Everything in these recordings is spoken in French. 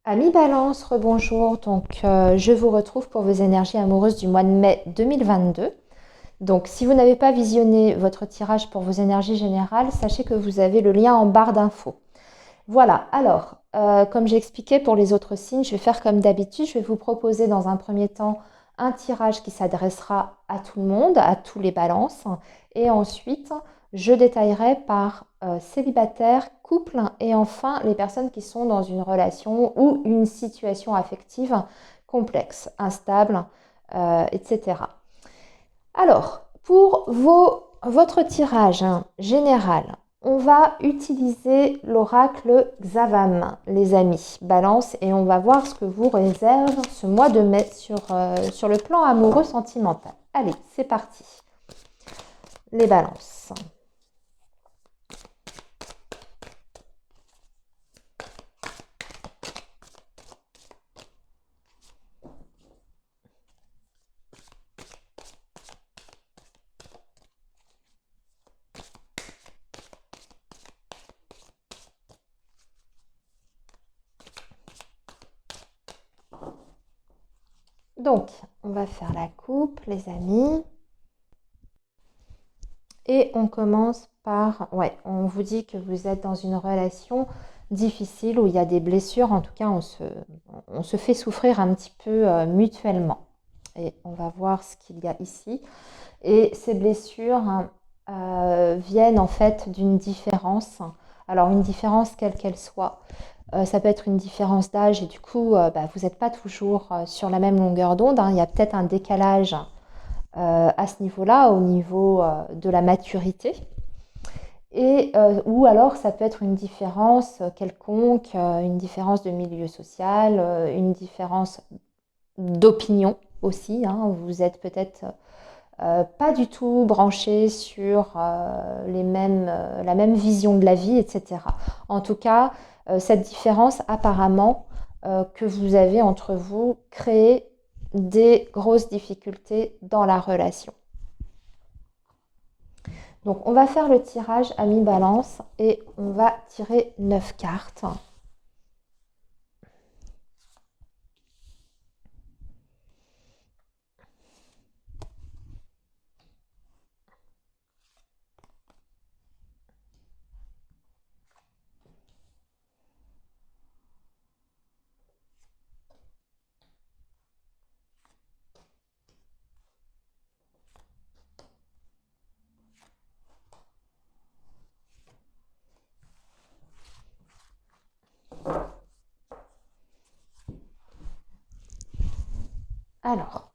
Amis Balance, rebonjour. Je vous retrouve pour vos énergies amoureuses du mois de mai 2022. Donc, si vous n'avez pas visionné votre tirage pour vos énergies générales, sachez que vous avez le lien en barre d'infos. Voilà. Alors, comme j'ai expliqué pour les autres signes, je vais faire comme d'habitude. Je vais vous proposer dans un premier temps un tirage qui s'adressera à tout le monde, à tous les balances. Et ensuite, je détaillerai par célibataire, couple et enfin les personnes qui sont dans une relation ou une situation affective complexe, instable, etc. Alors, pour votre tirage général, on va utiliser l'oracle Xavam, les amis, Balance, et on va voir ce que vous réserve ce mois de mai sur le plan amoureux sentimental. Allez, c'est parti. Les balances. Donc, on va faire la coupe, les amis. Et on commence par, ouais, on vous dit que vous êtes dans une relation difficile où il y a des blessures. En tout cas, on se fait souffrir un petit peu mutuellement. Et on va voir ce qu'il y a ici. Et ces blessures viennent en fait d'une différence. Alors, une différence quelle qu'elle soit. Ça peut être une différence d'âge et du coup, vous n'êtes pas toujours sur la même longueur d'onde, hein. Il y a peut-être un décalage à ce niveau-là, au niveau de la maturité. Ou alors ça peut être une différence quelconque, une différence de milieu social, une différence d'opinion aussi, hein. Vous êtes peut-être pas du tout branché sur la même vision de la vie, etc. En tout cas, cette différence apparemment que vous avez entre vous crée des grosses difficultés dans la relation. Donc on va faire le tirage à mi-balance et on va tirer 9 cartes. Alors,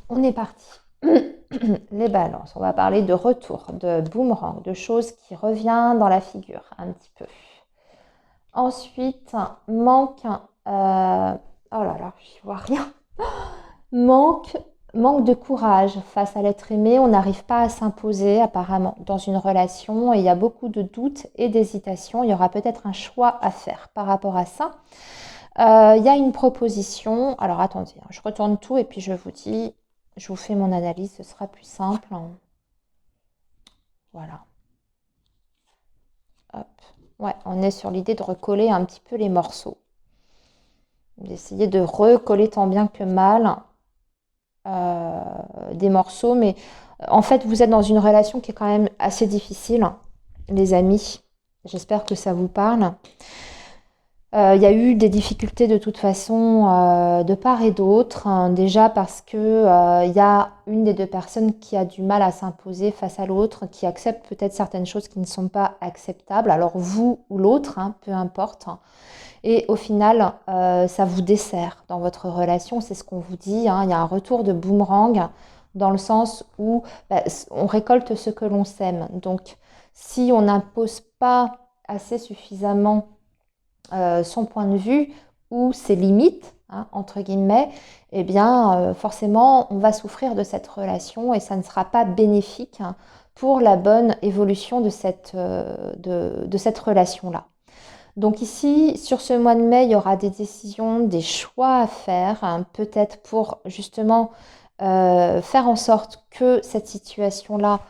on est parti. Les balances, on va parler de retour, de boomerang, de choses qui reviennent dans la figure un petit peu. Ensuite, manque, oh là là, je vois rien. Manque, manque de courage face à l'être aimé. On n'arrive pas à s'imposer apparemment dans une relation et il y a beaucoup de doutes et d'hésitations. Il y aura peut-être un choix à faire par rapport à ça. Il y a une proposition. Alors attendez, hein, je retourne tout et puis je vous dis, je vous fais mon analyse, ce sera plus simple. Voilà. Hop. Ouais, on est sur l'idée de recoller un petit peu les morceaux. D'essayer de recoller tant bien que mal des morceaux. Mais en fait, vous êtes dans une relation qui est quand même assez difficile, les amis. J'espère que ça vous parle. Il y a eu des difficultés de toute façon de part et d'autre, hein. Déjà parce que il y a une des deux personnes qui a du mal à s'imposer face à l'autre, qui accepte peut-être certaines choses qui ne sont pas acceptables. Alors vous ou l'autre, hein, peu importe. Et au final, ça vous dessert dans votre relation. C'est ce qu'on vous dit, hein. Il y a un retour de boomerang dans le sens où on récolte ce que l'on sème. Donc si on n'impose pas assez suffisamment son point de vue ou ses limites, hein, entre guillemets, eh bien forcément on va souffrir de cette relation et ça ne sera pas bénéfique, hein, pour la bonne évolution de cette relation-là. Donc ici, sur ce mois de mai, il y aura des décisions, des choix à faire, hein, peut-être pour justement faire en sorte que cette situation-là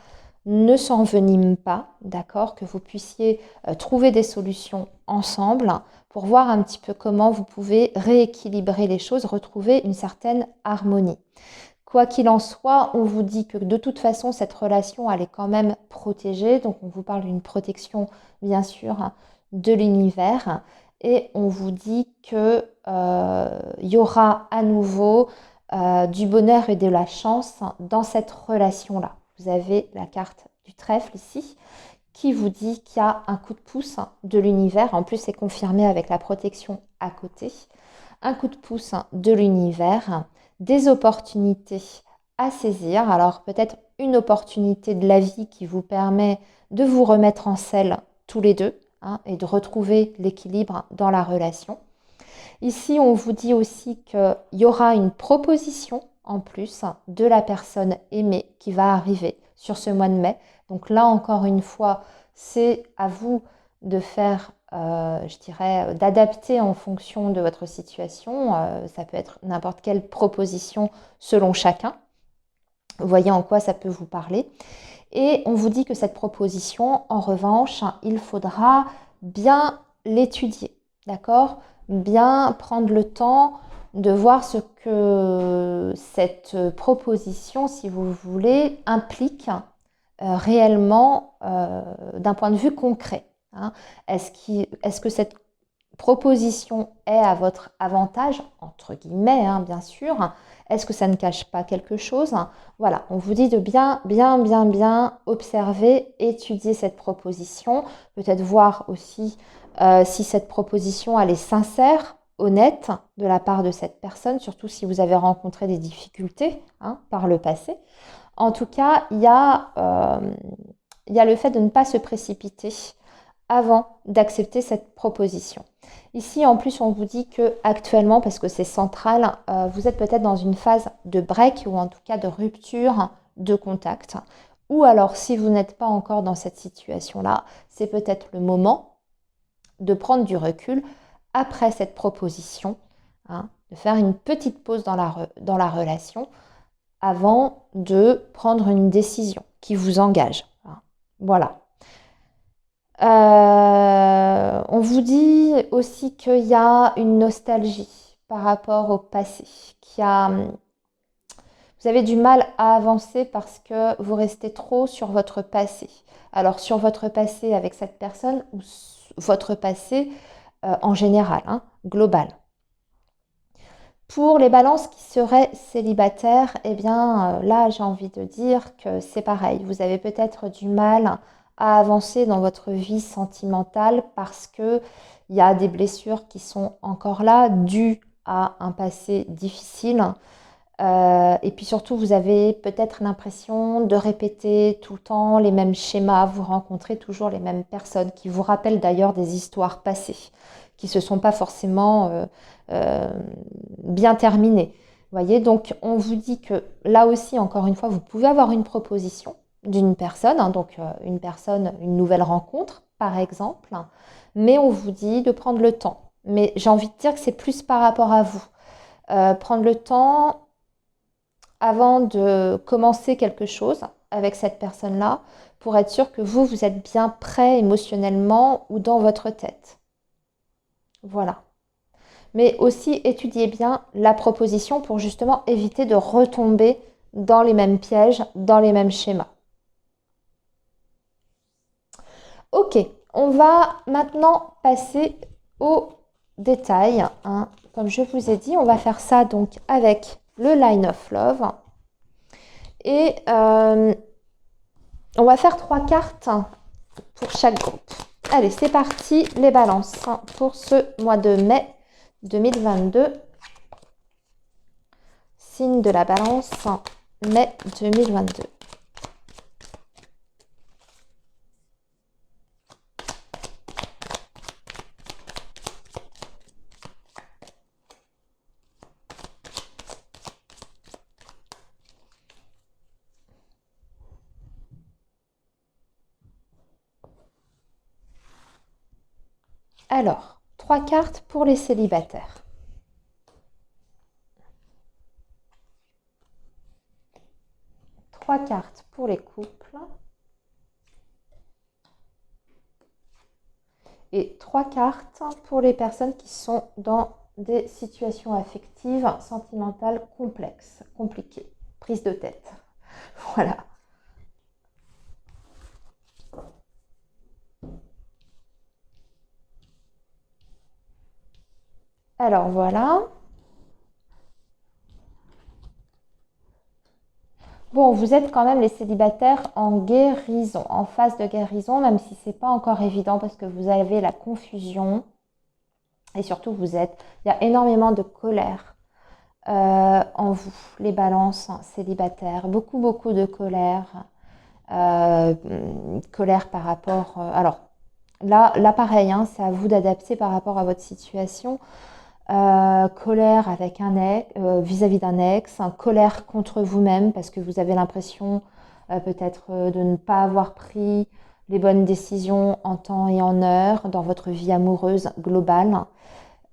ne s'envenime pas, d'accord, que vous puissiez trouver des solutions ensemble pour voir un petit peu comment vous pouvez rééquilibrer les choses, retrouver une certaine harmonie. Quoi qu'il en soit, on vous dit que de toute façon, cette relation, elle est quand même protégée. Donc, on vous parle d'une protection, bien sûr, de l'univers. Et on vous dit qu'il y aura à nouveau du bonheur et de la chance dans cette relation-là. Vous avez la carte du trèfle ici qui vous dit qu'il y a un coup de pouce de l'univers. En plus, c'est confirmé avec la protection à côté. Un coup de pouce de l'univers, des opportunités à saisir. Alors peut-être une opportunité de la vie qui vous permet de vous remettre en selle tous les deux et de retrouver l'équilibre dans la relation. Ici, on vous dit aussi qu'il y aura une proposition en plus de la personne aimée qui va arriver sur ce mois de mai. Donc là, encore une fois, c'est à vous de faire, je dirais, d'adapter en fonction de votre situation. Ça peut être n'importe quelle proposition selon chacun. Vous voyez en quoi ça peut vous parler. Et on vous dit que cette proposition, en revanche, il faudra bien l'étudier, d'accord? Bien prendre le temps de voir ce que cette proposition, si vous voulez, implique réellement d'un point de vue concret. Est-ce que cette proposition est à votre avantage, entre guillemets, bien sûr? Est-ce que ça ne cache pas quelque chose? Voilà, on vous dit de bien observer, étudier cette proposition, peut-être voir aussi si cette proposition elle est sincère, honnête de la part de cette personne, surtout si vous avez rencontré des difficultés par le passé. En tout cas, il y a le fait de ne pas se précipiter avant d'accepter cette proposition. Ici, en plus, on vous dit que actuellement, parce que c'est central, vous êtes peut-être dans une phase de break ou en tout cas de rupture de contact. Ou alors, si vous n'êtes pas encore dans cette situation-là, c'est peut-être le moment de prendre du recul après cette proposition, de faire une petite pause dans la relation avant de prendre une décision qui vous engage. Voilà. On vous dit aussi qu'il y a une nostalgie par rapport au passé, vous avez du mal à avancer parce que vous restez trop sur votre passé. Alors sur votre passé avec cette personne ou votre passé en général, global. Pour les balances qui seraient célibataires, eh bien là j'ai envie de dire que c'est pareil. Vous avez peut-être du mal à avancer dans votre vie sentimentale parce qu'il y a des blessures qui sont encore là, dues à un passé difficile. Et puis surtout, vous avez peut-être l'impression de répéter tout le temps les mêmes schémas, vous rencontrez toujours les mêmes personnes qui vous rappellent d'ailleurs des histoires passées, qui ne se sont pas forcément bien terminées. Vous voyez, donc on vous dit que là aussi, encore une fois, vous pouvez avoir une proposition d'une personne, donc une personne, une nouvelle rencontre, par exemple, mais on vous dit de prendre le temps. Mais j'ai envie de dire que c'est plus par rapport à vous. Prendre le temps avant de commencer quelque chose avec cette personne-là pour être sûr que vous êtes bien prêt émotionnellement ou dans votre tête. Voilà. Mais aussi étudiez bien la proposition pour justement éviter de retomber dans les mêmes pièges, dans les mêmes schémas. Ok, on va maintenant passer aux détails. Comme je vous ai dit, on va faire ça donc avec le Line of Love. Et on va faire 3 cartes pour chaque groupe. Allez, c'est parti, les balances pour ce mois de mai 2022. Signe de la balance, mai 2022. Alors, 3 cartes pour les célibataires. Trois cartes pour les couples. et 3 cartes pour les personnes qui sont dans des situations affectives, sentimentales complexes, compliquées. Prise de tête. Voilà. Alors voilà. Bon, vous êtes quand même les célibataires en guérison, en phase de guérison, même si c'est pas encore évident parce que vous avez la confusion et surtout il y a énormément de colère en vous, les balances célibataires, beaucoup de colère, euh, colère par rapport. Alors là pareil, hein, c'est à vous d'adapter par rapport à votre situation. Colère avec un ex, vis-à-vis d'un ex, colère contre vous-même parce que vous avez l'impression peut-être de ne pas avoir pris les bonnes décisions en temps et en heure dans votre vie amoureuse globale.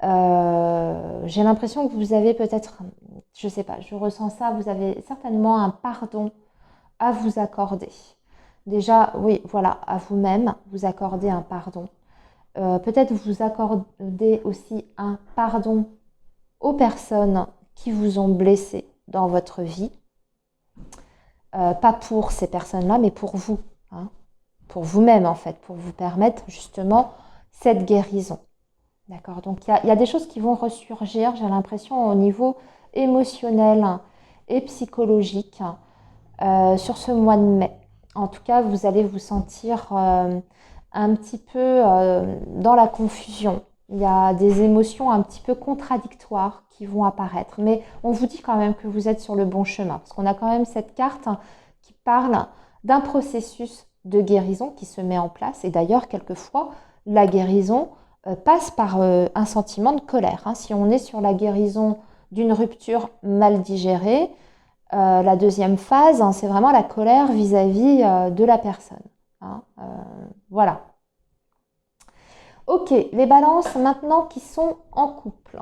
J'ai l'impression que vous avez peut-être, je sais pas, je ressens ça, vous avez certainement un pardon à vous accorder. Déjà, oui, voilà, à vous-même, vous accordez un pardon. Peut-être vous accordez aussi un pardon aux personnes qui vous ont blessé dans votre vie. Pas pour ces personnes-là, mais pour vous. Hein, pour vous-même, en fait, pour vous permettre justement cette guérison. D'accord. Donc, il y a des choses qui vont ressurgir, j'ai l'impression, au niveau émotionnel et psychologique sur ce mois de mai. En tout cas, vous allez vous sentir un petit peu dans la confusion. Il y a des émotions un petit peu contradictoires qui vont apparaître. Mais on vous dit quand même que vous êtes sur le bon chemin. Parce qu'on a quand même cette carte qui parle d'un processus de guérison qui se met en place. Et d'ailleurs, quelquefois, la guérison passe par un sentiment de colère. Hein. Si on est sur la guérison d'une rupture mal digérée, la deuxième phase, hein, c'est vraiment la colère vis-à-vis de la personne. Hein, voilà. Ok, les balances maintenant qui sont en couple.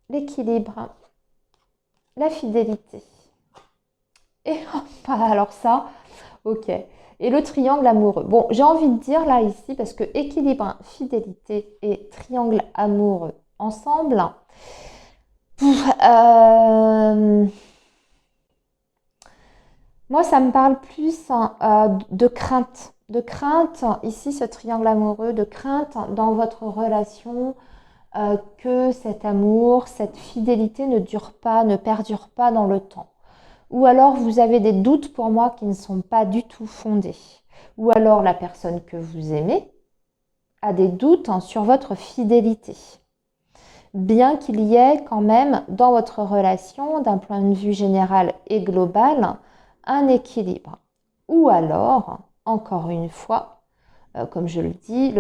L'équilibre, la fidélité. Et alors ça, ok. Et le triangle amoureux. Bon, j'ai envie de dire là ici, parce que équilibre, fidélité et triangle amoureux ensemble, moi, ça me parle plus de crainte. De crainte, ici, ce triangle amoureux, de crainte dans votre relation, que cet amour, cette fidélité ne dure pas, ne perdure pas dans le temps. Ou alors, vous avez des doutes pour moi qui ne sont pas du tout fondés. Ou alors, la personne que vous aimez a des doutes sur votre fidélité. Bien qu'il y ait quand même dans votre relation, d'un point de vue général et global, un équilibre. Ou alors, encore une fois, comme je le dis,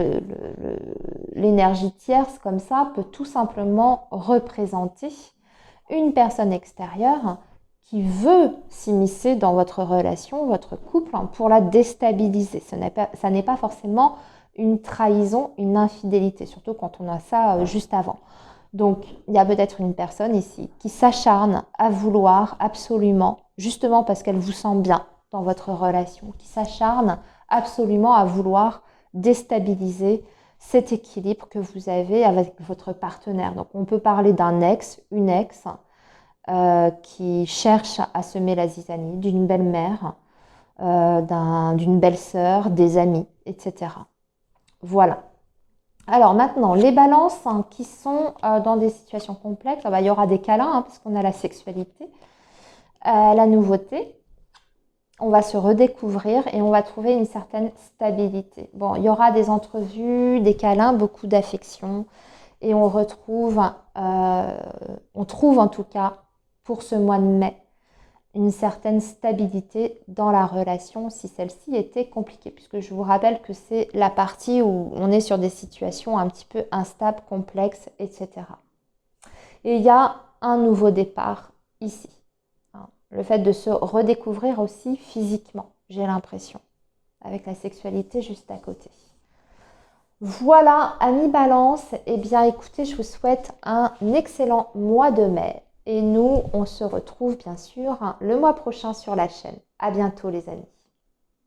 l'énergie tierce comme ça peut tout simplement représenter une personne extérieure qui veut s'immiscer dans votre relation, votre couple, pour la déstabiliser. Ça n'est pas forcément une trahison, une infidélité, surtout quand on a ça juste avant. Donc, il y a peut-être une personne ici qui s'acharne à vouloir absolument, justement parce qu'elle vous sent bien dans votre relation, qui s'acharne absolument à vouloir déstabiliser cet équilibre que vous avez avec votre partenaire. Donc, on peut parler d'un ex, une ex qui cherche à semer la zizanie, d'une belle-mère, d'une belle-sœur, des amis, etc. Voilà. Alors maintenant, les balances qui sont dans des situations complexes, il y aura des câlins parce qu'on a la sexualité, la nouveauté. On va se redécouvrir et on va trouver une certaine stabilité. Bon, il y aura des entrevues, des câlins, beaucoup d'affection et on trouve en tout cas pour ce mois de mai une certaine stabilité dans la relation si celle-ci était compliquée. Puisque je vous rappelle que c'est la partie où on est sur des situations un petit peu instables, complexes, etc. Et il y a un nouveau départ ici. Le fait de se redécouvrir aussi physiquement, j'ai l'impression, avec la sexualité juste à côté. Voilà, amis Balance, eh bien écoutez, je vous souhaite un excellent mois de mai. Et nous, on se retrouve bien sûr le mois prochain sur la chaîne. À bientôt les amis.